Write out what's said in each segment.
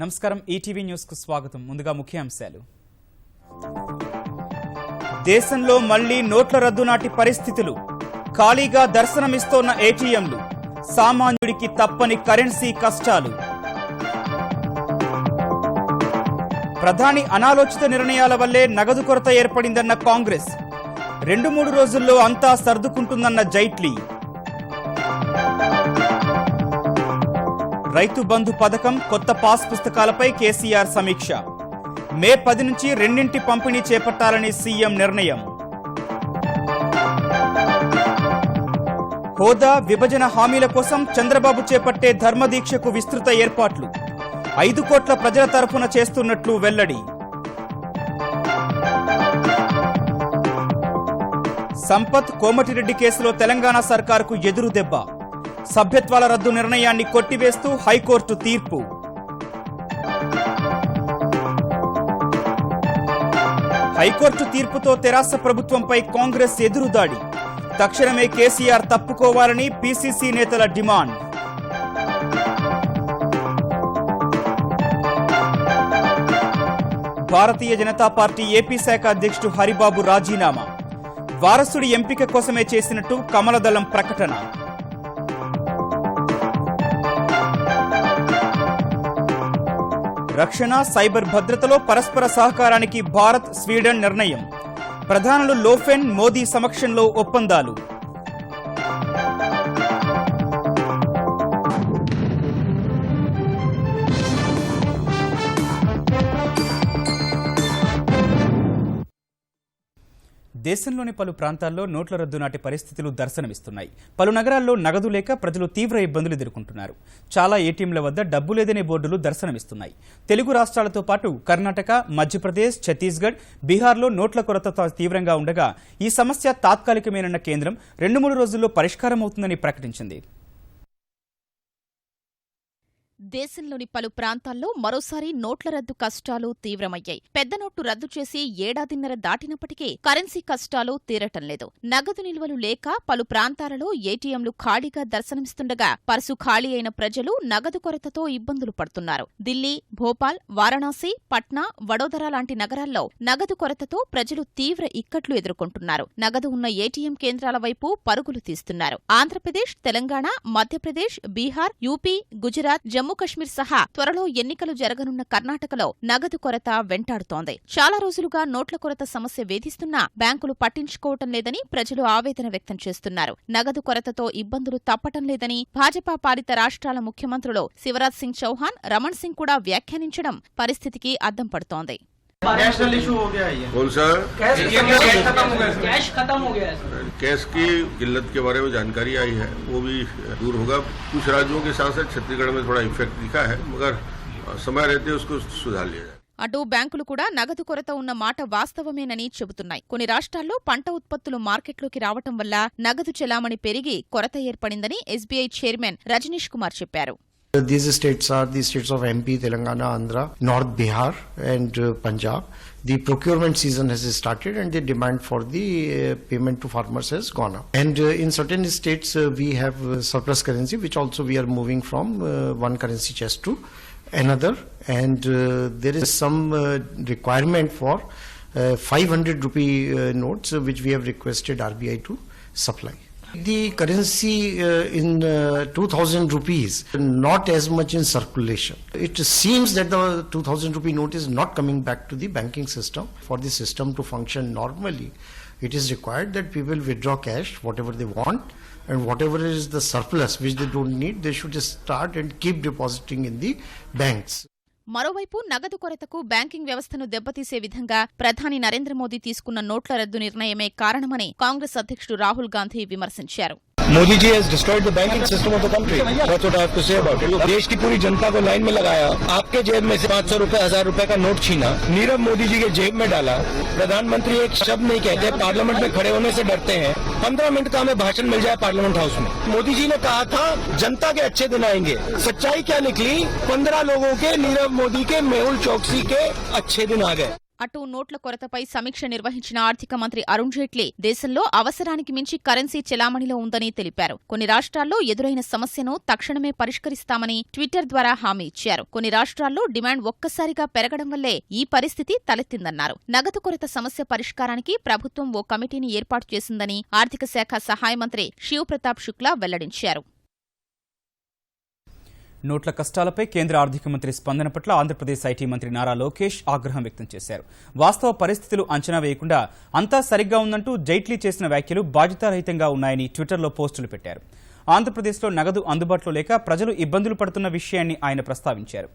నమస్కారం ETV news కు స్వాగతం. ముందుగా ముఖ్యాంశాలు. దేశంలో మళ్లీ నోట్ల రద్దు నాటి పరిస్థితులు, ఖాళీగా దర్శనమిస్తోన్న ఏటీఎంలు, సామాన్యుడికి తప్పని కరెన్సీ కష్టాలు. ప్రధాని అనాలోచిత నిర్ణయాల వల్లే నగదు కొరత ఏర్పడిందన్న కాంగ్రెస్, 2-3 రోజుల్లో అంతా సర్దుకుంటుందన్న జైట్లీ. రైతు బంధు పథకం, కొత్త పాస్ పుస్తకాలపై కేసీఆర్ సమీక్ష. మే 10 నుంచి 2 పంపిణీ చేపట్టాలని సీఎం నిర్ణయం. హోదా, విభజన హామీల కోసం చంద్రబాబు చేపట్టే ధర్మదీక్షకు విస్తృత ఏర్పాట్లు, 5 కోట్ల ప్రజల తరఫున చేస్తున్నట్లు వెల్లడి. సంపత్, కోమటిరెడ్డి కేసులో తెలంగాణ సర్కారుకు ఎదురు దెబ్బ. సభ్యత్వాల రద్దు నిర్ణయాన్ని కొట్టివేస్తూ హైకోర్టు తీర్పు. హైకోర్టు తీర్పుతో తెరాస ప్రభుత్వంపై కాంగ్రెస్ ఎదురుదాడి. తక్షణమే కేసీఆర్ తప్పుకోవాలని పీసీసీ నేతల demand. Bharatiya Janata party AP శాఖ అధ్యక్షుడు హరిబాబు రాజీనామా. వారసుడి ఎంపిక కోసమే చేసినట్టు కమలదళం ప్రకటన. రక్షణ, సైబర్ భద్రతలో పరస్పర సహకారానికి భారత్, స్వీడన్ నిర్ణయం. ప్రధానులు లోఫెన్, మోదీ సమక్షంలో ఒప్పందాలు. దేశంలోని పలు ప్రాంతాల్లో నోట్ల రద్దు నాటి పరిస్థితులు దర్శనమిస్తున్నాయి. పలు నగరాల్లో నగదు లేక ప్రజలు తీవ్ర ఇబ్బందులు ఎదుర్కొంటున్నారు. చాలా ఏటీఎంల వద్ద డబ్బు లేదనే బోర్డులు దర్శనమిస్తున్నాయి. తెలుగు రాష్ట్రాలతో పాటు కర్ణాటక, మధ్యప్రదేశ్, ఛత్తీస్గఢ్, బీహార్లో నోట్ల కొరత తీవ్రంగా ఉండగా ఈ సమస్య తాత్కాలికమేనన్న కేంద్రం 2-3 రోజుల్లో పరిష్కారమవుతుందని ప్రకటించింది. దేశంలోని పలు ప్రాంతాల్లో మరోసారి నోట్ల రద్దు కష్టాలు తీవ్రమయ్యాయి. పెద్ద నోటు రద్దు చేసి 1.5 దాటినప్పటికీ కరెన్సీ కష్టాలు తీరటం లేదు. నగదు నిల్వలు లేక పలు ప్రాంతాలలో ఏటీఎంలు ఖాళీగా దర్శనమిస్తుండగా పర్సు ఖాళీ అయిన ప్రజలు నగదు కొరతతో ఇబ్బందులు పడుతున్నారు. ఢిల్లీ, భోపాల్, వారణాసి, పట్నా, వడోదర లాంటి నగరాల్లో నగదు కొరతతో ప్రజలు తీవ్ర ఇక్కట్లు ఎదుర్కొంటున్నారు. నగదు ఉన్న ఏటీఎం కేంద్రాల వైపు పరుగులు తీస్తున్నారు. ఆంధ్రప్రదేశ్, తెలంగాణ, మధ్యప్రదేశ్, బీహార్, యూపీ, గుజరాత్, జమ్మూ కశ్మీర్ సహా త్వరలో ఎన్నికలు జరగనున్న కర్ణాటకలో నగదు కొరత వెంటాడుతోంది. చాలా రోజులుగా నోట్ల కొరత సమస్య వేధిస్తున్నా బ్యాంకులు పట్టించుకోవటం లేదని ప్రజలు ఆవేదన వ్యక్తం చేస్తున్నారు. నగదు కొరతతో ఇబ్బందులు తప్పటం లేదని భాజపా పాలిత రాష్ట్రాల ముఖ్యమంత్రులు శివరాజ్ సింగ్ చౌహాన్, రమణ్ సింగ్ కూడా వ్యాఖ్యానించడం పరిస్థితికి అద్దం పడుతోంది. नेशनल इशू हो गया है कौन सा? कैश खत्म हो गया है। कैश की किल्लत के बारे में जानकारी आई है, वो भी दूर होगा। कुछ राज्यों के साथ साथ छत्तीसगढ़ में थोड़ा इफेक्ट दिखा है, मगर समय रहते उसको सुधार लिया जाए. అటు బ్యాంకులు కూడా నగదు కొరత ఉన్న మాట వాస్తవమేనని చెబుతున్నాయి. కొన్ని రాష్ట్రాల్లో పంట ఉత్పత్తులు మార్కెట్లోకి రావటం వల్ల నగదు చెలామణి పెరిగి కొరత ఏర్పడిందని ఎస్బీఐ చైర్మన్ రజనీష్ కుమార్ చెప్పారు. These states are the states of MP, Telangana, Andhra, North Bihar and Punjab. The procurement season has started and the demand for the payment to farmers has gone up. And in certain states we have surplus currency, which also we are moving from one currency chest to another. And there is some requirement for 500 rupee notes which we have requested RBI to supply. The currency in 2000 rupees, not as much in circulation. It seems that the 2000 rupee note is not coming back to the banking system. For the system to function normally, it is required that people withdraw cash, whatever they want, and whatever is the surplus which they don't need, they should just start and keep depositing in the banks. మరోవైపు నగదు కొరతకు banking వ్యవస్థను దెబ్బతీసే విధంగా ప్రధాని నరేంద్ర మోదీ తీసుకున్న నోట్ల రద్దు నిర్ణయమే కారణమని కాంగ్రెస్ అధ్యక్షుడు రాహుల్ గాంధీ విమర్శించారు. Modi ji has destroyed the banking system of the country. That's what I have to say about it. देश की पूरी जनता को लाइन में लगाया, आपके जेब में से 500 रुपए, 1000 रुपए का नोट छीना, नीरव मोदी जी के जेब में डाला. प्रधानमंत्री एक शब्द नहीं कहते, पार्लियामेंट में खड़े होने से डरते हैं. 15 मिनट का हमें भाषण मिल जाए पार्लियामेंट हाउस में. मोदी जी ने कहा था जनता के अच्छे दिन आएंगे. सच्चाई क्या निकली? 15 लोगों के, नीरव मोदी के, मेहुल चौकसी के अच्छे दिन आ गए. అటు నోట్ల కొరతపై సమీక్ష నిర్వహించిన ఆర్థిక మంత్రి అరుణ్ జైట్లీ దేశంలో అవసరానికి మించి కరెన్సీ చెలామణిలో ఉందని తెలిపారు. కొన్ని రాష్ట్రాల్లో ఎదురైన సమస్యను తక్షణమే పరిష్కరిస్తామని ట్విట్టర్ ద్వారా హామీ ఇచ్చారు. కొన్ని రాష్ట్రాల్లో డిమాండ్ ఒక్కసారిగా పెరగడం వల్లే ఈ పరిస్థితి తలెత్తిందన్నారు. నగదు కొరత సమస్య పరిష్కారానికి ప్రభుత్వం ఓ కమిటీని ఏర్పాటు చేసిందని ఆర్థిక శాఖ సహాయ మంత్రి శివ్ ప్రతాప్ శుక్లా వెల్లడించారు. నోట్ల కష్టాలపై కేంద్ర ఆర్థిక మంత్రి స్పందన పట్ల ఆంధ్రప్రదేశ్ ఐటీ మంత్రి నారా లోకేష్ ఆగ్రహం వ్యక్తం చేశారు. వాస్తవ పరిస్థితులు అంచనా వేయకుండా అంతా సరిగ్గా ఉందంటూ జైట్లీ చేసిన వ్యాఖ్యలు బాధ్యతారహితంగా ఉన్నాయని ట్విట్టర్లో పోస్టులు పెట్టారు. ఆంధ్రప్రదేశ్లో నగదు అందుబాటులో లేక ప్రజలు ఇబ్బందులు పడుతున్న విషయాన్ని ఆయన ప్రస్తావించారు.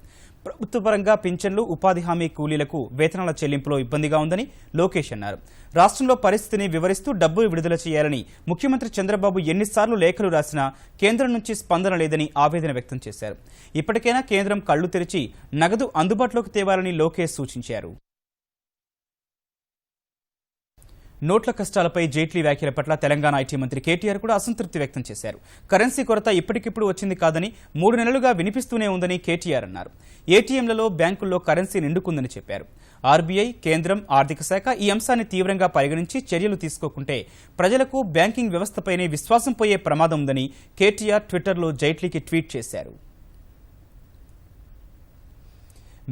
ప్రభుత్వపరంగా పింఛన్లు, ఉపాధి హామీ కూలీలకు వేతనాల చెల్లింపులో ఇబ్బందిగా ఉందని లోకేష్ అన్నారు. రాష్ట్రంలో పరిస్థితిని వివరిస్తూ డబ్బులు విడుదల చేయాలని ముఖ్యమంత్రి చంద్రబాబు ఎన్నిసార్లు లేఖలు రాసినా కేంద్రం నుంచి స్పందన లేదని ఆవేదన వ్యక్తం చేశారు. ఇప్పటికైనా కేంద్రం కళ్లు తెరిచి నగదు అందుబాటులోకి తేవాలని లోకేష్ సూచించారు. నోట్ల కష్టాలపై జైట్లీ వ్యాఖ్యల పట్ల తెలంగాణ ఐటీ మంత్రి కేటీఆర్ కూడా అసంతృప్తి వ్యక్తం చేశారు. కరెన్సీ కొరత ఇప్పటికిప్పుడు వచ్చింది కాదని 3 నెలలుగా వినిపిస్తూనే ఉందని కేటీఆర్ అన్నారు. ఏటీఎంలలో, బ్యాంకుల్లో కరెన్సీ నిండుకుందని చెప్పారు. ఆర్బీఐ, కేంద్రం, ఆర్థిక శాఖ ఈ అంశాన్ని తీవ్రంగా పరిగణించి చర్యలు తీసుకోకుంటే ప్రజలకు బ్యాంకింగ్ వ్యవస్థపైనే విశ్వాసం పోయే ప్రమాదం ఉందని కేటీఆర్ ట్విట్టర్లో జైట్లీకి ట్వీట్ చేశారు.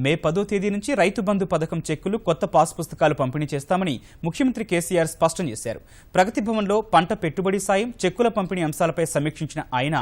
మే 10వ తేదీ నుంచి రైతు బంధు పథకం చెక్కులు, కొత్త పాస్ పుస్తకాలు పంపిణీ చేస్తామని ముఖ్యమంత్రి కేసీఆర్ స్పష్టం చేశారు. ప్రగతి భవన్లో పంట పెట్టుబడి సాయం, చెక్కుల పంపిణీ అంశాలపై సమీక్షించిన ఆయన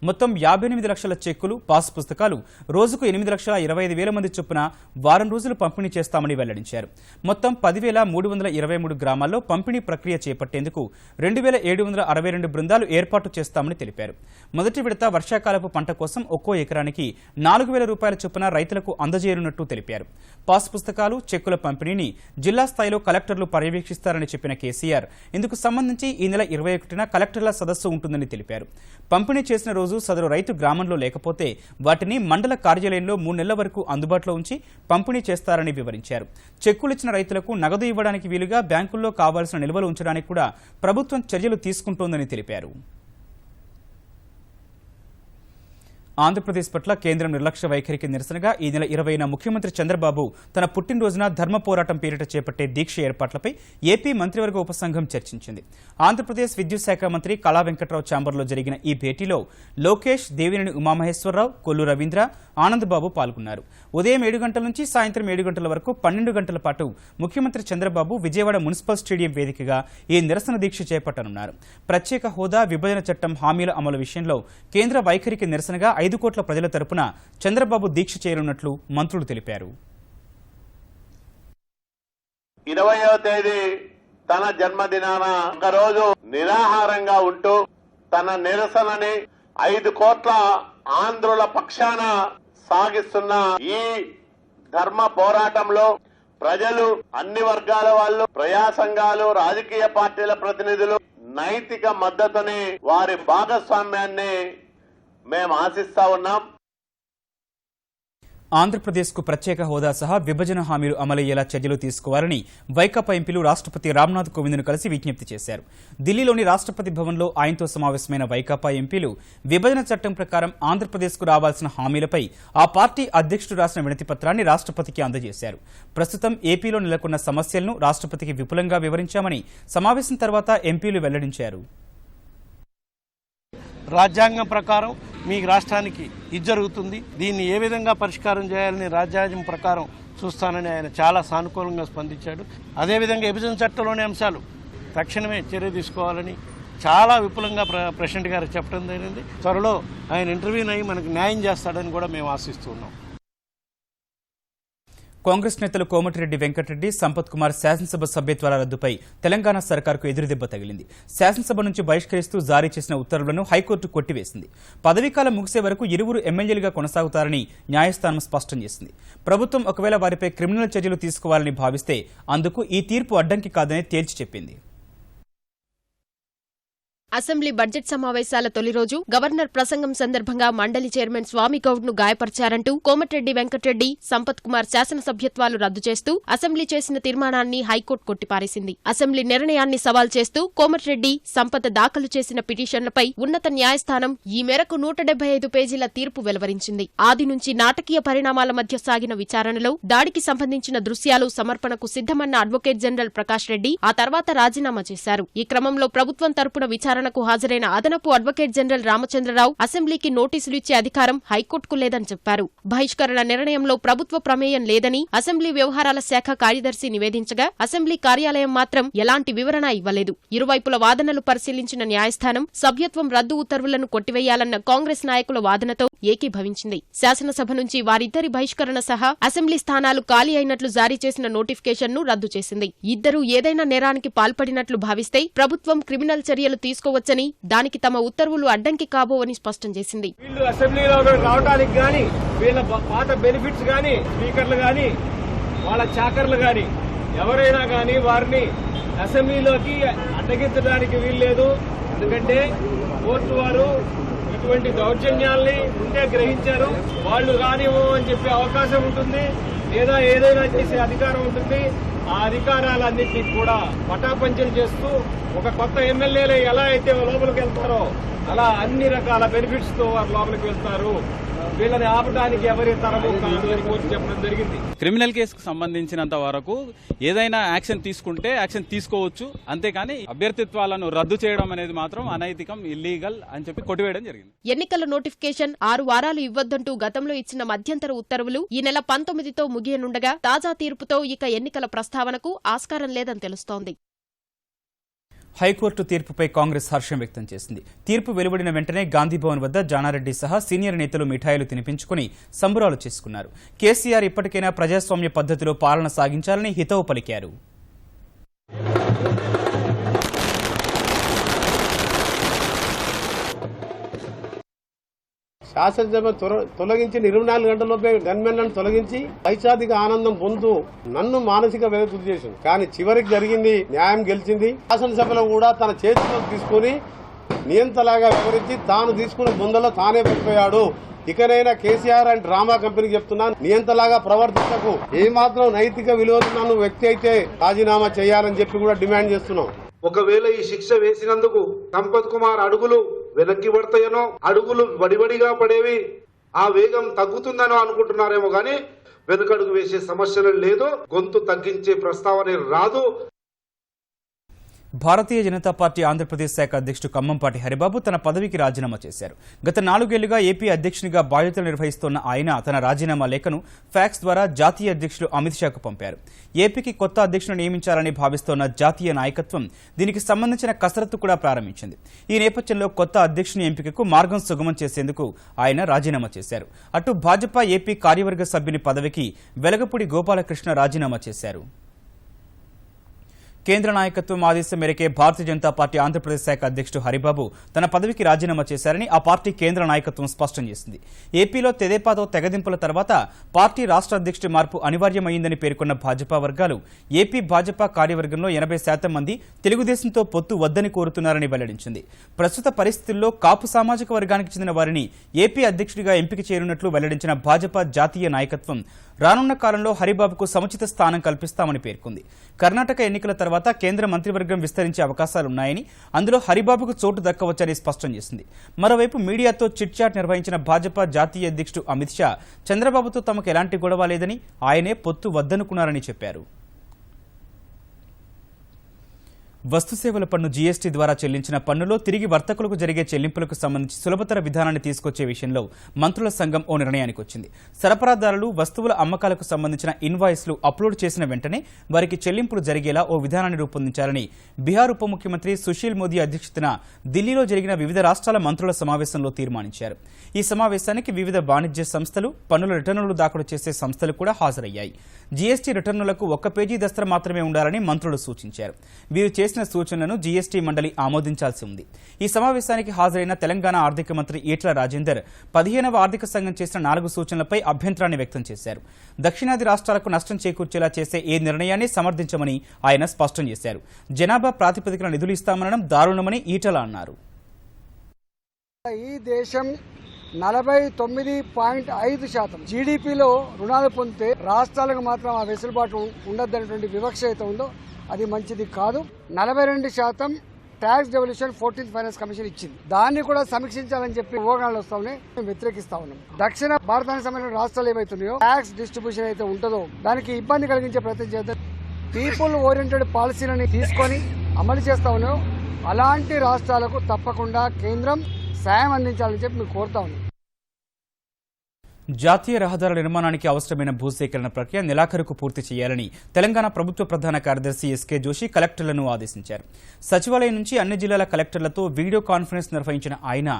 మొత్తం 58 లక్షల చెక్కులు, పాస్ పుస్తకాలు రోజుకు 8,25,000 మంది చొప్పున వారం రోజులు పంపిణీ చేస్తామని వెల్లడించారు. మొత్తం 10,323 గ్రామాల్లో పంపిణీ ప్రక్రియ చేపట్టేందుకు 2,762 బృందాలు ఏర్పాటు చేస్తామని తెలిపారు. మొదటి విడత వర్షాకాలపు పంట కోసం ఒక్కో ఎకరానికి 4,000 రూపాయల చొప్పున రైతులకు అందజేయనున్నట్టు తెలిపారు. పాస్ పుస్తకాలు, చెక్కుల పంపిణీని జిల్లా స్థాయిలో కలెక్టర్లు పర్యవేక్షిస్తారని చెప్పిన కేసీఆర్ ఇందుకు సంబంధించి ఈ నెల 21న కలెక్టర్ల సదస్సు ఉంటుందని తెలిపారు. పంపిణీ చేసిన రోజు సదరు రైతు గ్రామంలో లేకపోతే వాటిని మండల కార్యాలయంలో 3 నెలల వరకు అందుబాటులో ఉంచి పంపిణీ చేస్తారని వివరించారు. చెక్కులిచ్చిన రైతులకు నగదు ఇవ్వడానికి వీలుగా బ్యాంకుల్లో కావాల్సిన నిల్వలు ఉంచడానికి కూడా ప్రభుత్వం చర్యలు తీసుకుంటోందని తెలిపారు. ఆంధ్రప్రదేశ్ పట్ల కేంద్రం నిర్లక్ష్య వైఖరికి నిరసనగా ఈ నెల 20న ముఖ్యమంత్రి చంద్రబాబు తన పుట్టినరోజున ధర్మ పోరాటం పేరిట చేపట్టే దీక్ష ఏర్పాట్లపై ఏపీ మంత్రివర్గ ఉపసంఘం చర్చించింది. ఆంధ్రప్రదేశ్ విద్యుత్ శాఖ మంత్రి కళా వెంకట్రావు ఛాంబర్లో జరిగిన ఈ భేటీలో లోకేష్, దేవినేని ఉమామహేశ్వరరావు, కొల్లు రవీంద్ర, ఆనందబాబు పాల్గొన్నారు. ఉదయం 7 గంటల నుంచి సాయంత్రం 7 గంటల వరకు 12 గంటల పాటు ముఖ్యమంత్రి చంద్రబాబు విజయవాడ మున్సిపల్ స్టేడియం వేదికగా ఈ నిరసన దీక్ష చేపట్టనున్నారు. ప్రత్యేక హోదా, విభజన చట్టం హామీల అమలు విషయంలో కేంద్ర వైఖరికి నిరసనగా 5 కోట్ల ప్రజల తరపున చంద్రబాబు దీక్ష చేయనున్నట్లు మంత్రులు తెలిపారు. 20వ తేదీ తన జన్మదినాన ఒకరోజు నిరాహారంగా ఉంటూ తన నిరసనని 5 కోట్ల ఆంధ్రుల పక్షాన సాగిస్తున్న ఈ ధర్మ పోరాటంలో ప్రజలు, అన్ని వర్గాల వాళ్ళు, ప్రజా సంఘాలు, రాజకీయ పార్టీల ప్రతినిధులు నైతిక మద్దతుని, వారి భాగస్వామ్యాన్ని మేము ఆశిస్తా ఉన్నాం. ఆంధ్రప్రదేశ్కు ప్రత్యేక హోదా సహా విభజన హామీలు అమలయ్యేలా చర్యలు తీసుకోవాలని వైకాపా ఎంపీలు రాష్ట్రపతి రామ్నాథ్ కోవింద్ను కలిసి విజ్ఞప్తి చేశారు. ఢిల్లీలోని రాష్ట్రపతి భవన్లో ఆయనతో సమావేశమైన వైకాపా ఎంపీలు విభజన చట్టం ప్రకారం ఆంధ్రప్రదేశ్కు రావాల్సిన హామీలపై ఆ పార్టీ అధ్యక్షుడు రాసిన వినతి పత్రాన్ని రాష్ట్రపతికి అందజేశారు. ప్రస్తుతం ఏపీలో నెలకొన్న సమస్యలను రాష్ట్రపతికి విపులంగా వివరించామని సమావేశం తర్వాత ఎంపీలు వెల్లడించారు. రాజ్యాంగం ప్రకారం మీ రాష్ట్రానికి ఇది జరుగుతుంది, దీన్ని ఏ విధంగా పరిష్కారం చేయాలని రాజ్యాంగం ప్రకారం చూస్తానని ఆయన చాలా సానుకూలంగా స్పందించాడు. అదేవిధంగా విభజన చట్టంలోని అంశాలు తక్షణమే చర్య తీసుకోవాలని చాలా విపులంగా ప్రెసిడెంట్ గారు చెప్పడం జరిగింది. త్వరలో ఆయన ఇంటర్వ్యూని అయ్యి మనకు న్యాయం చేస్తాడని కూడా మేము ఆశిస్తున్నాం. కాంగ్రెస్ నేతలు కోమటిరెడ్డి వెంకటరెడ్డి, సంపత్ కుమార్ శాసనసభ సభ్యత్వాల రద్దుపై తెలంగాణ సర్కార్కు ఎదురుదెబ్బ తగిలింది. శాసనసభ నుంచి బహిష్కరిస్తూ జారీ చేసిన ఉత్తర్వులను హైకోర్టు కొట్టివేసింది. పదవీకాలం ముగిసే వరకు ఇరువురు ఎమ్మెల్యేలుగా కొనసాగుతారని న్యాయస్థానం స్పష్టం చేసింది. ప్రభుత్వం ఒకవేళ వారిపై క్రిమినల్ చర్యలు తీసుకోవాలని భావిస్తే అందుకు ఈ తీర్పు అడ్డంకి కాదని తేల్చి చెప్పింది. అసెంబ్లీ బడ్జెట్ సమావేశాల తొలి రోజు గవర్నర్ ప్రసంగం సందర్భంగా మండలి చైర్మన్ స్వామిగౌడ్ ను గాయపరిచారంటూ కోమటిరెడ్డి వెంకటరెడ్డి, సంపత్ కుమార్ శాసనసభ్యత్వాలు రద్దు చేస్తూ అసెంబ్లీ చేసిన తీర్మానాన్ని హైకోర్టు కొట్టిపారేసింది. అసెంబ్లీ నిర్ణయాన్ని సవాల్ చేస్తూ కోమటిరెడ్డి, సంపత్ దాఖలు చేసిన పిటిషన్లపై ఉన్నత న్యాయస్థానం ఈ మేరకు 175 పేజీల తీర్పు వెలువరించింది. ఆది నుంచి నాటకీయ పరిణామాల మధ్య సాగిన విచారణలో దాడికి సంబంధించిన దృశ్యాలు సమర్పణకు సిద్ధమన్న అడ్వకేట్ జనరల్ ప్రకాష్ రెడ్డి ఆ తర్వాత రాజీనామా చేశారు. ఈ క్రమంలో ప్రభుత్వం తరపున విచారణకు హాజరైన అదనపు అడ్వకేట్ జనరల్ రామచంద్రరావు అసెంబ్లీకి నోటీసులు ఇచ్చే అధికారం హైకోర్టుకు లేదని చెప్పారు. బహిష్కరణ నిర్ణయంలో ప్రభుత్వ ప్రమేయం లేదని అసెంబ్లీ వ్యవహారాల శాఖ కార్యదర్శి నివేదించగా అసెంబ్లీ కార్యాలయం మాత్రం ఎలాంటి వివరణ ఇవ్వలేదు. ఇరువైపుల వాదనలు పరిశీలించిన న్యాయస్థానం సభ్యత్వం రద్దు ఉత్తర్వులను కొట్టివేయాలన్న కాంగ్రెస్ నాయకుల వాదనతో ఏకీభవించింది. శాసనసభ నుంచి వారిద్దరి బహిష్కరణ సహా అసెంబ్లీ స్థానాలు ఖాళీ అయినట్లు జారీ చేసిన నోటిఫికేషన్ను రద్దు చేసింది. ఇద్దరూ ఏదైనా నేరానికి పాల్పడినట్లు భావిస్తే ప్రభుత్వం క్రిమినల్ చర్యలు తీసుకోవచ్చని, దానికి తమ ఉత్తర్వులు అడ్డంకి కాబోవని స్పష్టం చేసింది. వీళ్ళు అసెంబ్లీలో రావడానికి గాని, వీళ్ళ పాత బెనిఫిట్స్ గాని, స్పీకర్లు గాని, వాళ్ళ చాకర్లు గాని ఎవరైనా గాని వారిని అసెంబ్లీలోకి అడ్డగించడానికి వీల్లేదు. ఎందుకంటే కోర్టు వారు ఇటువంటి దౌర్జన్యాల్ని ముందే గ్రహించారు. వాళ్ళు రానివ్వు అని చెప్పే అవకాశం ఉంటుంది, లేదా ఏదైనా చేసే అధికారం ఉంటుంది. ఆ అధికారాలన్నింటినీ కూడా పటాపంచలు చేస్తూ ఒక కొత్త ఎమ్మెల్యేలు ఎలా అయితే లోపలికి వెళ్తారో అలా అన్ని రకాల బెనిఫిట్స్ తో వారు లోపలికి వెళ్తారు. వీళ్ళని ఆపడానికి ఎవరి తరము కాదు అని కోర్టు చెప్పడం జరిగింది. క్రిమినల్ కేసుకు సంబంధించినంత వరకు ఏదైనా యాక్షన్ తీసుకుంటే యాక్షన్ తీసుకోవచ్చు, అంతేకాని అభ్యర్థిత్వాలను రద్దు చేయడం అనేది మాత్రం అనైతికం, ఇల్లీగల్ అని చెప్పి కొట్టివేయడం జరిగింది. ఎన్నికల నోటిఫికేషన్ 6 వారాలు ఇవ్వొద్దంటూ గతంలో ఇచ్చిన మధ్యంతర ఉత్తర్వులు ఈ నెల 19తో ముగియనుండగా తాజా తీర్పుతో ఇక ఎన్నికల ప్రస్తావనకు ఆస్కారం లేదని తెలుస్తోంది. హైకోర్టు తీర్పుపై కాంగ్రెస్ హర్షం వ్యక్తం చేసింది. తీర్పు వెలువడిన వెంటనే గాంధీభవన్ వద్ద జానారెడ్డి సహా సీనియర్ నేతలు మిఠాయిలు తినిపించుకుని సంబరాలు చేసుకున్నారు. కేసీఆర్ ఇప్పటికైనా ప్రజాస్వామ్య పద్ధతిలో పాలన సాగించాలని హితవు పలికారు. శాసనసభ తొలగించి 24 గంటలలోపే గన్మెన్లను తొలగించి పైచాదిక ఆనందం పొందుతూ నన్ను మానసిక వేదన గురి చేసింది. కానీ చివరికి జరిగింది, న్యాయం గెలిచింది. శాసనసభలో కూడా తన చేతిలో తీసుకుని నియంతలాగా వివరించి తాను తీసుకున్న బొందలో తానే పడిపోయాడు. ఇకనైనా కేసీఆర్ అండ్ డ్రామా కంపెనీకి చెప్తున్నాను, నియంతలాగా ప్రవర్తించకు. ఏమాత్రం నైతిక విలువలున్న వ్యక్తి అయితే రాజీనామా చేయాలని చెప్పి కూడా డిమాండ్ చేస్తున్నాం. ఒకవేళ ఈ శిక్ష వేసినందుకు సంపత్ కుమార్ అడుగులు వెనక్కి పడతాయనో, అడుగులు వడివడిగా పడేవి, ఆ వేగం తగ్గుతుందనో అనుకుంటున్నారేమో గానీ వెనుకడుగు వేసే సమస్యలు లేదు, గొంతు తగ్గించే ప్రస్తావన రాదు. భారతీయ జనతా పార్టీ ఆంధ్రప్రదేశ్ శాఖ అధ్యక్షుడు ఖమ్మంపాటి హరిబాబు తన పదవికి రాజీనామా చేశారు. గత 4 ఏళ్లుగా ఏపీ అధ్యక్షునిగా బాధ్యతలు నిర్వహిస్తున్న ఆయన తన రాజీనామా లేఖను ఫ్యాక్స్ ద్వారా జాతీయ అధ్యక్షుడు అమిత్ షాకు పంపారు. ఏపీకి కొత్త అధ్యక్షుడు నియమించాలని భావిస్తోన్న జాతీయ నాయకత్వం దీనికి సంబంధించిన కసరత్తు కూడా ప్రారంభించింది. ఈ నేపథ్యంలో కొత్త అధ్యక్షుని ఎంపికకు మార్గం సుగమం చేసేందుకు ఆయన రాజీనామా చేశారు. అటు భాజపా ఏపీ కార్యవర్గ సభ్యుని పదవికి వెలగపూడి గోపాలకృష్ణ రాజీనామా చేశారు. కేంద్ర నాయకత్వం ఆదేశం మేరకే భారతీయ జనతా పార్టీ ఆంధ్రప్రదేశ్ శాఖ అధ్యక్షుడు హరిబాబు తన పదవికి రాజీనామా చేశారని ఆ పార్టీ కేంద్ర నాయకత్వం స్పష్టం చేసింది. ఏపీలో తెదేపాతో తెగదింపుల తర్వాత పార్టీ రాష్ట్ర అధ్యక్షుడి మార్పు అనివార్యమైందని పేర్కొన్న భాజపా వర్గాలు ఏపీ భాజపా కార్యవర్గంలో 80% మంది తెలుగుదేశంతో పొత్తు వద్దని కోరుతున్నారని వెల్లడించింది. ప్రస్తుత పరిస్థితుల్లో కాపు సామాజిక వర్గానికి చెందిన వారిని ఏపీ అధ్యక్షుడిగా ఎంపిక చేయనున్నట్లు వెల్లడించిన భాజపా జాతీయ నాయకత్వం రానున్న కాలంలో హరిబాబుకు సముచిత స్థానం కల్పిస్తామని పేర్కొంది. కర్ణాటక ఎన్నికల తర్వాత కేంద్ర మంత్రివర్గం విస్తరించే అవకాశాలున్నాయని, అందులో హరిబాబుకు చోటు దక్కవచ్చని స్పష్టం చేసింది. మరోవైపు మీడియాతో చిట్ చాట్ నిర్వహించిన భాజపా జాతీయ అధ్యక్షుడు అమిత్ షా చంద్రబాబుతో తమకు ఎలాంటి గొడవ లేదని, ఆయనే పొత్తు వద్దనుకున్నారని చెప్పారు. వస్తుసేవల పన్ను జీఎస్టీ ద్వారా చెల్లించిన పన్నులో తిరిగి వర్తకులకు జరిగే చెల్లింపులకు సంబంధించి సులభతర విధానాన్ని తీసుకొచ్చే విషయంలో మంత్రుల సంఘం ఓ నిర్ణయానికి వచ్చింది. సరఫరాదారులు వస్తువుల అమ్మకాలకు సంబంధించిన ఇన్వాయిస్లు అప్లోడ్ చేసిన వెంటనే వారికి చెల్లింపులు జరిగేలా ఓ విధానాన్ని రూపొందించాలని బీహార్ ఉప ముఖ్యమంత్రి సుశీల్ మోదీ అధ్యక్షతన ఢిల్లీలో జరిగిన వివిధ రాష్ట్రాల మంత్రుల సమావేశంలో తీర్మానించారు. ఈ సమావేశానికి వివిధ వాణిజ్య సంస్థలు, పన్నుల రిటర్నులు దాఖలు చేసే సంస్థలు కూడా హాజరయ్యాయి. జీఎస్టీ రిటర్నులకు 1 పేజీ దస్త్ర మాత్రమే ఉండాలని మంత్రులు సూచించారు. వీరు చేసే చేసిన సూచనలను జీఎస్టీ మండలి ఆమోదించాల్సి ఉంది. ఈ సమావేశానికి హాజరైన తెలంగాణ ఆర్థిక మంత్రి ఈటెల రాజేందర్ 15వ ఆర్థిక సంఘం చేసిన 4 సూచనలపై అభ్యంతరాన్ని వ్యక్తం చేశారు. దక్షిణాది రాష్ట్రాలకు నష్టం చేకూర్చేలా చేసే ఏ నిర్ణయాన్ని సమర్థించమని ఆయన స్పష్టం చేశారు. జనాభా ప్రాతిపదికన నిధులు ఇస్తామనడం దారుణమని ఈటెల అన్నారు. ఈ దేశం 49.5% జీడీపీలో రుణాలు పొందితే రాష్ట్రాలకు మాత్రం ఆ వెసులుబాటు ఉండద్దనేటువంటి వివక్ష అయితే ఉందో అది మంచిది కాదు. 42% tax devolution 14th finance commission ఇచ్చింది. దాన్ని కూడా సమీక్షించాలని చెప్పి ఊహాగానాలు వస్తా ఉన్నాయి. మేము వ్యతిరేకిస్తా ఉన్నాం. దక్షిణ భారతానికి సంబంధించిన రాష్ట్రాలు ఏవైతున్నాయో ట్యాక్స్ డిస్ట్రిబ్యూషన్ అయితే ఉంటుందో దానికి ఇబ్బంది కలిగించే ప్రయత్నం చేద్దాం. పీపుల్ ఓరియంటెడ్ పాలసీలని తీసుకొని అమలు చేస్తా ఉన్నాయో అలాంటి రాష్ట్రాలకు తప్పకుండా కేంద్రం సాయం అందించాలని చెప్పి మేము కోరుతా ఉన్నాం. జాతీయ రహదారుల నిర్మాణానికి అవసరమైన భూసేకరణ ప్రక్రియ నెలాఖరుకు పూర్తి చేయాలని తెలంగాణ ప్రభుత్వ ప్రధాన కార్యదర్శి ఎస్కే జోషి కలెక్టర్లను ఆదేశించారు. సచివాలయం నుంచి అన్ని జిల్లాల కలెక్టర్లతో వీడియో కాన్ఫరెన్స్ నిర్వహించిన ఆయన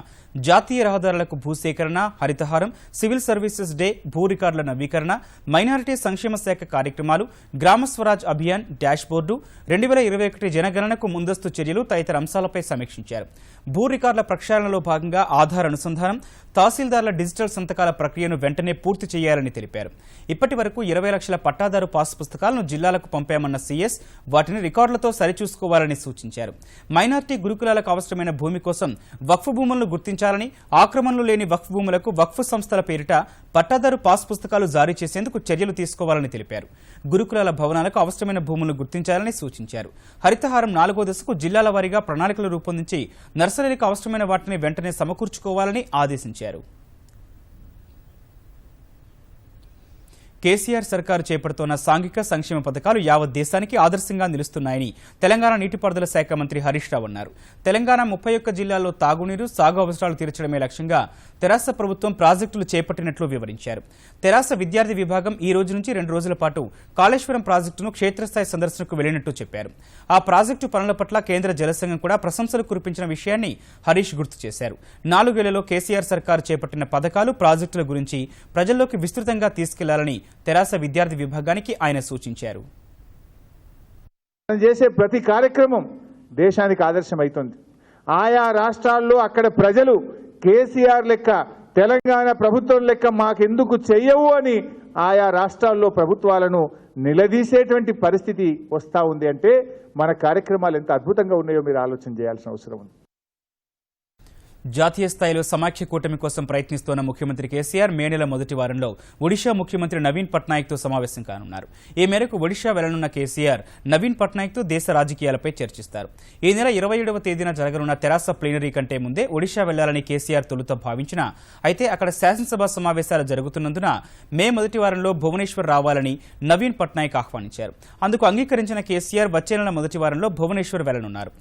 జాతీయ రహదారులకు భూసేకరణ, హరితహారం, సివిల్ సర్వీసెస్ డే, భూ రికార్డుల నవీకరణ, మైనారిటీ సంక్షేమ శాఖ కార్యక్రమాలు, గ్రామ స్వరాజ్ అభియాన్ డాష్ బోర్డు, 2021 జనగణనకు ముందస్తు చర్యలు తదితర అంశాలపై సమీక్షించారు. భూ రికార్డుల ప్రక్షాళనలో భాగంగా ఆధార్ అనుసంధానం, తహసీల్దార్ల డిజిటల్ సంతకాల ప్రక్రియను వెంటనే పూర్తి చేయాలని తెలిపారు. ఇప్పటి వరకు 20 లక్షల పట్టాదారు పాస్ పుస్తకాలను జిల్లాలకు పంపామన్న సీఎస్ వాటిని రికార్డులతో సరిచూసుకోవాలని సూచించారు. మైనార్టీ గురుకులాలకు అవసరమైన భూమి కోసం వక్ఫ్ భూములను గుర్తించాలని, ఆక్రమణలు లేని వక్ఫ్ భూములకు వక్ఫ్ సంస్థల పేరిట పట్టాదారు పాస్ పుస్తకాలు జారీ చేసేందుకు చర్యలు తీసుకోవాలని తెలిపారు. గురుకులాల భవనాలకు అవసరమైన భూములను గుర్తించాలని సూచించారు. హరితహారం 4వ దశకు జిల్లాల వారీగా ప్రణాళికలు రూపొందించి నర్సరీలకు అవసరమైన వాటిని వెంటనే సమకూర్చుకోవాలని ఆదేశించారు. కేసీఆర్ సర్కారు చేపడుతోన్న సాంఘిక సంక్షేమ పథకాలు యావత్ దేశానికి ఆదర్శంగా నిలుస్తున్నాయని తెలంగాణ నీటిపారుదల శాఖ మంత్రి హరీష్ రావు అన్నారు. తెలంగాణ 31 జిల్లాల్లో తాగునీరు, సాగు అవసరాలు తీర్చడమే లక్ష్యంగా తెరాస ప్రభుత్వం ప్రాజెక్టులు చేపట్టినట్లు వివరించారు. తెరాస విద్యార్థి విభాగం ఈ రోజు నుంచి 2 రోజుల పాటు కాళేశ్వరం ప్రాజెక్టును క్షేత్రస్థాయి సందర్శనకు వెళ్లినట్టు చెప్పారు. ఆ ప్రాజెక్టు పనుల పట్ల కేంద్ర జలసంఘం కూడా ప్రశంసలు కురిపించిన విషయాన్ని హరీష్ గుర్తు చేశారు. 4 ఏళ్లలో కేసీఆర్ సర్కారు చేపట్టిన పథకాలు, ప్రాజెక్టుల గురించి ప్రజల్లోకి విస్తృతంగా తీసుకెళ్లాలని తెరాస విద్యార్థి విభాగానికి ఆయన సూచించారు. చేసే ప్రతి కార్యక్రమం దేశానికి ఆదర్శమవుతుంది. ఆయా రాష్ట్రాల్లో అక్కడ ప్రజలు కేసీఆర్ లెక్క, తెలంగాణ ప్రభుత్వం లెక్క మాకెందుకు చెయ్యవు అని ఆయా రాష్ట్రాల్లో ప్రభుత్వాలను నిలదీసేటువంటి పరిస్థితి వస్తూ ఉంది. అంటే మన కార్యక్రమాలు ఎంత అద్భుతంగా ఉన్నాయో మీరు ఆలోచన చేయాల్సిన అవసరం ఉంది. జాతీయ స్థాయిలో సమాఖ్య కూటమి కోసం ప్రయత్నిస్తోన్న ముఖ్యమంత్రి కేసీఆర్ మే నెల మొదటి వారంలో ఒడిషా ముఖ్యమంత్రి నవీన్ పట్నాయక్తో సమావేశం కానున్నారు. ఈ మేరకు ఒడిషా వెళ్లనున్న కేసీఆర్ నవీన్ పట్నాయక్తో దేశ రాజకీయాలపై చర్చిస్తారు. ఈ నెల 27వ తేదీన జరగనున్న తెరాస ప్లీనరీ కంటే ముందే ఒడిషా వెళ్లాలని కేసీఆర్ తొలుత భావించినా, అయితే అక్కడ శాసనసభ సమావేశాలు జరుగుతున్నందున మే మొదటి వారంలో భువనేశ్వర్ రావాలని నవీన్ పట్నాయక్ ఆహ్వానించారు. అందుకు అంగీకరించిన కేసీఆర్ వచ్చే నెల మొదటి వారంలో భువనేశ్వర్ వెళ్లనున్నారు.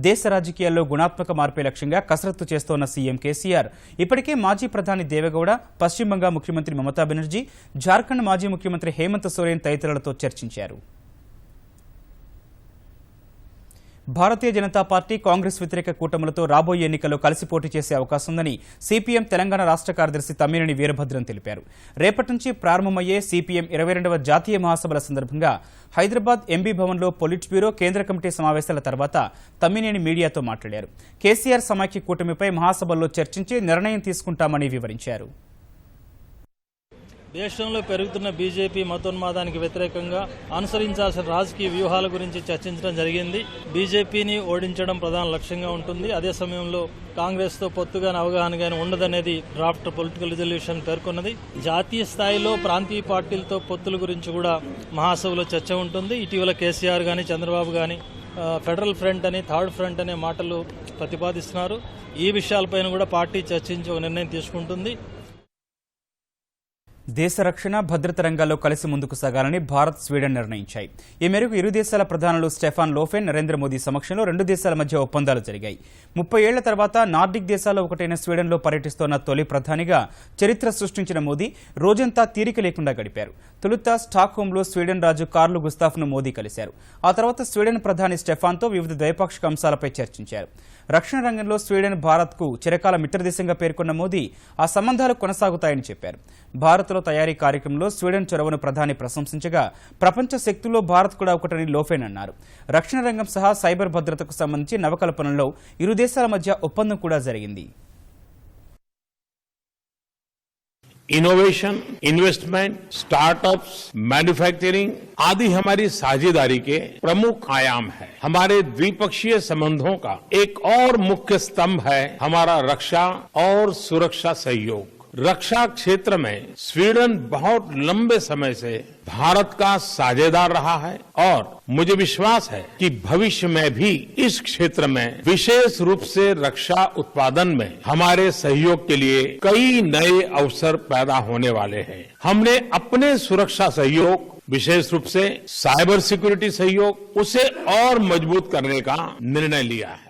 దేశ రాజకీయాల్లో గుణాత్మక మార్పే లక్ష్యంగా కసరత్తు చేస్తోన్న సీఎం కేసీఆర్ ఇప్పటికే మాజీ ప్రధాని దేవగౌడ, పశ్చిమ బంగాల్ ముఖ్యమంత్రి మమతా బెనర్జీ, జార్ఖండ్ మాజీ ముఖ్యమంత్రి హేమంత్ సోరెన్ తదితరులతో చర్చించారు. భారతీయ జనతా పార్టీ, కాంగ్రెస్ వ్యతిరేక కూటములతో రాబోయే ఎన్నికల్లో కలిసి పోటీ చేసే అవకాశం ఉందని సిపిఎం తెలంగాణ రాష్ట్ర కార్యదర్శి తమ్మినేని వీరభద్రం తెలిపారు. రేపటి నుంచి ప్రారంభమయ్యే సిపిఎం 22వ జాతీయ మహాసభల సందర్భంగా హైదరాబాద్ ఎంబీ భవన్లో పొలిట్ బ్యూరో కేంద్ర కమిటీ సమావేశాల తర్వాత తమ్మినేని మీడియాతో మాట్లాడారు. కేసీఆర్ సమాఖ్య కూటమిపై మహాసభల్లో చర్చించి నిర్ణయం తీసుకుంటామని వివరించారు. దేశంలో పెరుగుతున్న బీజేపీ మతోన్మాదానికి వ్యతిరేకంగా అనుసరించాల్సిన రాజకీయ వ్యూహాల గురించి చర్చించడం జరిగింది. బీజేపీని ఓడించడం ప్రధాన లక్ష్యంగా ఉంటుంది. అదే సమయంలో కాంగ్రెస్తో పొత్తుగాని అవగాహన గాని ఉండదనేది డ్రాఫ్ట్ పొలిటికల్ రిజల్యూషన్ పేర్కొన్నది. జాతీయ స్థాయిలో ప్రాంతీయ పార్టీలతో పొత్తుల గురించి కూడా మహాసభలో చర్చ ఉంటుంది. ఇటీవల కేసీఆర్ గాని, చంద్రబాబు గాని ఫెడరల్ ఫ్రంట్ అని, థర్డ్ ఫ్రంట్ అనే మాటలు ప్రతిపాదిస్తున్నారు. ఈ విషయాలపైన కూడా పార్టీ చర్చించి ఒక నిర్ణయం తీసుకుంటుంది. దేశ రక్షణ, భద్రత రంగాల్లో కలిసి ముందుకు సాగాలని భారత్, స్వీడన్ నిర్ణయించాయి. ఈ మేరకు ఇరు దేశాల ప్రధానులు స్టెఫాన్ లోఫెన్, నరేంద్ర మోదీ సమక్షంలో 2 దేశాల మధ్య ఒప్పందాలు జరిగాయి. 30 ఏళ్ల తర్వాత నార్డిక్ దేశాల్లో ఒకటైన స్వీడన్లో పర్యటిస్తోన్న తొలి ప్రధానిగా చరిత్ర సృష్టించిన మోదీ రోజంతా తీరిక లేకుండా గడిపారు. తొలుత స్టాక్హోమ్లో స్వీడన్ రాజు కార్ల్ గుస్తాఫ్ను మోదీ కలిశారు. ఆ తర్వాత స్వీడన్ ప్రధాని స్టెఫాన్తో వివిధ ద్వైపాక్షిక అంశాలపై చర్చించారు. రక్షణ రంగంలో స్వీడన్ భారత్కు చిరకాల మిత్రదేశంగా పేర్కొన్న మోదీ ఆ సంబంధాలు కొనసాగుతాయని చెప్పారు. భారత్లో క్షిపణాస్త్రాల తయారీ కార్యక్రమంలో స్వీడన్ చొరవను ప్రధాని ప్రశంసించగా ప్రపంచ శక్తుల్లో భారత్ కూడా ఒకటని లోఫెన్ అన్నారు. రక్షణ రంగం సహా సైబర్ భద్రతకు సంబంధించి నవకల్పనలో ఇరు దేశాల మధ్య ఒప్పందం కూడా జరిగింది. इनोवेशन, इन्वेस्टमेंट, स्टार्टअप्स, मैन्युफैक्चरिंग आदि हमारी साझेदारी के प्रमुख आयाम है. हमारे द्विपक्षीय संबंधों का एक और मुख्य स्तंभ है हमारा रक्षा और सुरक्षा सहयोग. रक्षा क्षेत्र में स्वीडन बहुत लंबे समय से भारत का साझेदार रहा है और मुझे विश्वास है कि भविष्य में भी इस क्षेत्र में विशेष रूप से रक्षा उत्पादन में हमारे सहयोग के लिए कई नए अवसर पैदा होने वाले हैं. हमने अपने सुरक्षा सहयोग, विशेष रूप से साइबर सिक्योरिटी सहयोग, उसे और मजबूत करने का निर्णय लिया है.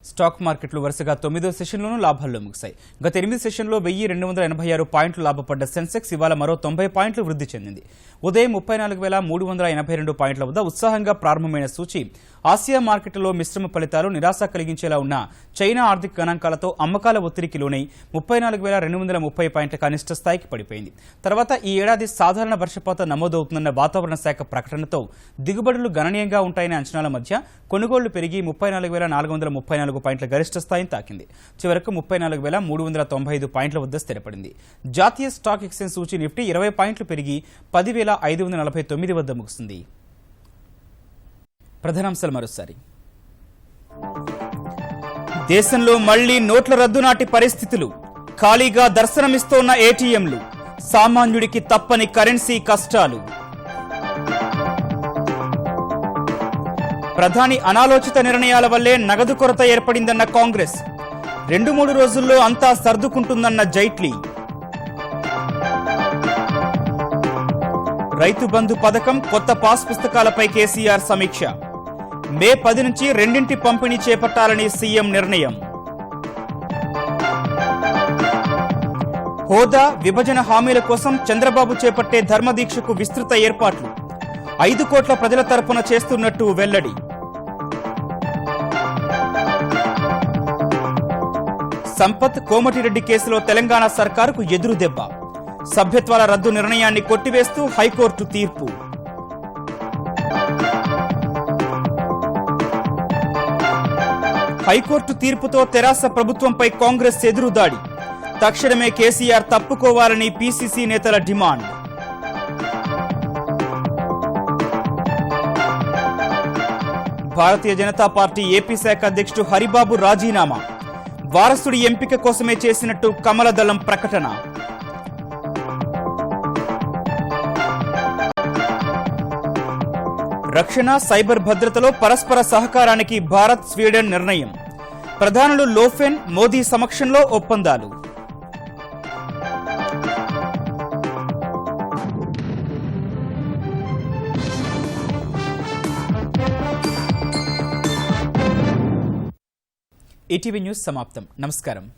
స్టాక్ మార్కెట్లు వరుసగా 9వ సెషన్లోనూ లాభాల్లో ముగిశాయి. గత 8 సెషన్లో 1286 పాయింట్లు లాభపడ్డ సెన్సెక్స్ ఇవాళ మరో 90 పాయింట్లు వృద్ధి చెందింది. ఉదయం 34,382 పాయింట్ల వద్ద ఉత్సాహంగా ప్రారంభమైన సూచీ ఆసియా మార్కెట్లలో మిశ్రమ ఫలితాలు నిరాశ కలిగించేలా ఉన్న చైనా ఆర్థిక గణాంకాలతో అమ్మకాల ఒత్తిడికి లోనై 34,230 పాయింట్ల కనిష్ట స్థాయికి పడిపోయింది. తర్వాత ఈ ఏడాది సాధారణ వర్షపాతం నమోదవుతుందన్న వాతావరణ శాఖ ప్రకటనతో దిగుబడులు గణనీయంగా ఉంటాయనే అంచనాల మధ్య కొనుగోళ్లు పెరిగి 34,434 పాయింట్ల గరిష్ట స్థాయిని తాకింది. చివరకు 34,395 పాయింట్ల వద్ద స్థిరపడింది. జాతీయ స్టాక్ ఎక్స్చేంజ్ సూచీ నిఫ్టీ 20 పాయింట్లు పెరిగి 10,549 వద్ద ముగిసింది. ప్రధానాంశాలు మరోసారి. దేశంలో మళ్లీ నోట్ల రద్దు నాటి పరిస్థితులు, ఖాళీగా దర్శనమిస్తోన్న ఏటీఎంలు, సామాన్యుడికి తప్పని కరెన్సీ కష్టాలు. ప్రధాని అనాలోచిత నిర్ణయాల వల్లే నగదు కొరత ఏర్పడిందన్న కాంగ్రెస్, 2-3 రోజుల్లో అంతా సర్దుకుంటుందన్న జైట్లీ. రైతు బంధు పథకం, కొత్త పాస్ పుస్తకాలపై కేసీఆర్ సమీక్ష. మే 10 నుంచి 2 పంపిణీ చేపట్టాలని సీఎం నిర్ణయం. హోదా, విభజన హామీల కోసం చంద్రబాబు చేపట్టే ధర్మదీక్షకు విస్తృత ఏర్పాట్లు, 5 కోట్ల ప్రజల తరపున చేస్తున్నట్టు వెల్లడి. సంపత్, కోమటిరెడ్డి కేసులో తెలంగాణ సర్కారుకు ఎదురు దెబ్బ. సభ్యత్వాల రద్దు నిర్ణయాన్ని కొట్టివేస్తూ హైకోర్టు తీర్పు. హైకోర్టు తీర్పుతో తెరాస ప్రభుత్వంపై కాంగ్రెస్ ఎదురుదాడి. తక్షణమే కేసీఆర్ తప్పుకోవాలని పీసీసీ నేతల demand. Bharatiya Janata party AP శాఖ అధ్యక్షుడు హరిబాబు రాజీనామా. వారసుడి ఎంపిక కోసమే చేసినట్టు కమలదళం ప్రకటన. రక్షణ, సైబర్ భద్రతలో పరస్పర సహకారానికి భారత్, స్వీడన్ నిర్ణయం. ప్రధానులు లోఫెన్, మోదీ సమక్షంలో ఒప్పందాలు. ఈటీవీ న్యూస్ సమాప్తం. నమస్కారం.